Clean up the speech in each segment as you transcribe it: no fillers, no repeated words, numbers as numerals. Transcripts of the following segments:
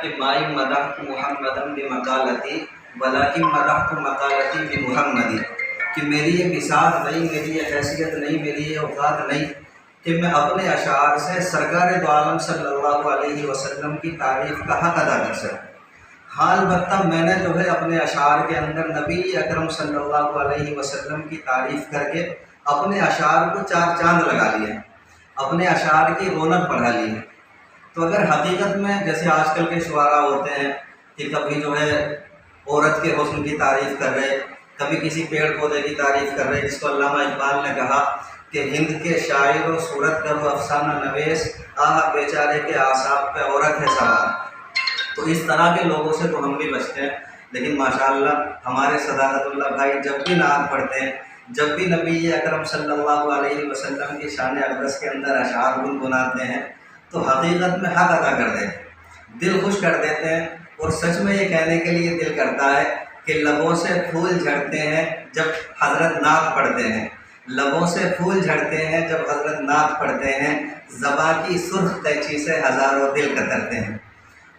کہ مائی مدحت محمدم بمقالتی ولیکن مدحت مقالتی بمحمدی، کہ میری یہ بساط نہیں، میری یہ حیثیت نہیں، میری یہ اوقات نہیں کہ میں اپنے اشعار سے سرکار دو عالم صلی اللہ علیہ وسلم کی تعریف کا حق ادا کر سکوں۔ ہاں البتہ میں نے جو ہے اپنے اشعار کے اندر نبی اکرم صلی اللہ علیہ وسلم کی تعریف کر کے اپنے اشعار کو چار چاند لگا لیے، اپنے اشعار کی رونق بڑھا لی ہے۔ تو اگر حقیقت میں جیسے آج کل کے شعراء ہوتے ہیں کہ کبھی جو ہے عورت کے حسن کی تعریف کر رہے، کبھی کسی پیڑ پودے کی تعریف کر رہے، جس کو علامہ اقبال نے کہا کہ ہند کے شاعر و صورت کا وہ افسانہ نویس، آہ بیچارے کے اعصاب پہ عورت ہے سوار۔ تو اس طرح کے لوگوں سے تو ہم بھی بچتے ہیں، لیکن ماشاءاللہ ہمارے صداقت اللہ بھائی جب بھی نعت پڑھتے ہیں، جب بھی نبی اکرم صلی اللہ علیہ وسلم کی شان اقدس کے اندر اشعار گنگناتے ہیں تو حقیقت میں حق ادا کر دیتے ہیں، دل خوش کر دیتے ہیں، اور سچ میں یہ کہنے کے لیے دل کرتا ہے کہ لبوں سے پھول جھڑتے ہیں جب حضرت نعت پڑھتے ہیں، لبوں سے پھول جھڑتے ہیں جب حضرت نعت پڑھتے ہیں، زباں کی سرخ قینچی سے ہزاروں دل کترتے ہیں۔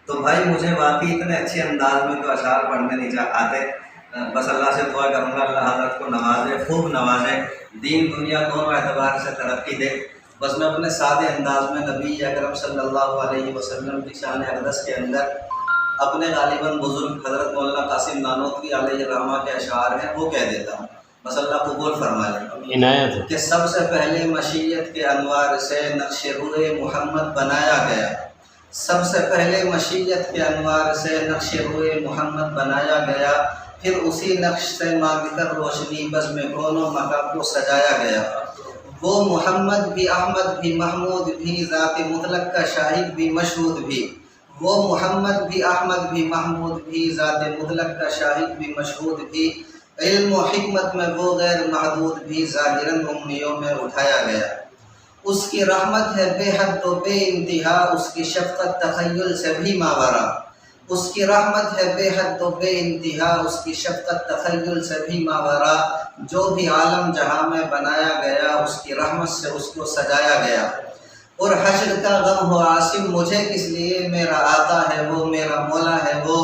تو بھائی مجھے واقعی اتنے اچھے انداز میں تو اشعار پڑھنے نہیں آتے، بس اللہ سے دعا کروں گا اللہ حضرت کو نوازے، خوب نوازے، دین دنیا دونوں اعتبار سے ترقی دے۔ بس میں اپنے سادے انداز میں نبی اکرم صلی اللہ علیہ وسلم کی شان اقدس کے اندر اپنے غالباً بزرگ حضرت مولانا قاسم نانوتوی علیہ الرحمہ کے اشعار ہیں وہ کہہ دیتا ہوں، بس اللہ قبول فرما لے۔ عنایت کہ سب سے پہلے مشیت کے انوار سے نقش روئے محمد بنایا گیا، سب سے پہلے مشیت کے انوار سے نقش روئے محمد بنایا گیا، پھر اسی نقش سے مانگ کر روشنی بزم کونوں مکان کو سجایا گیا۔ وہ محمد بھی احمد بھی محمود بھی ذات مطلق کا شاہد بھی مشہود بھی، وہ محمد بھی احمد بھی محمود بھی ذات مطلق کا شاہد بھی مشہود بھی، علم و حکمت میں وہ غیر محدود بھی ظاہراً امیوں میں اٹھایا گیا۔ اس کی رحمت ہے بے حد و بے انتہا، اس کی شفقت تخیل سے بھی ماورا، اس کی رحمت ہے بے حد و بے انتہا، اس کی شفقت تخیل سے بھی ماورا، جو بھی عالم جہاں میں بنایا گیا اس کی رحمت سے اس کو سجایا گیا۔ اور حشر کا غم ہو عاصم مجھے کس لیے، میرا آقا ہے وہ میرا مولا ہے وہ،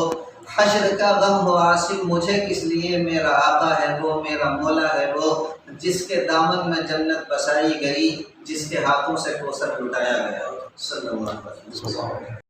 حشر کا غم ہو عاصم مجھے کس لیے، میرا آقا ہے وہ میرا مولا ہے وہ، جس کے دامن میں جنت بسائی گئی، جس کے ہاتھوں سے کوثر لٹایا گیا۔ صلی اللہ علیہ وسلم۔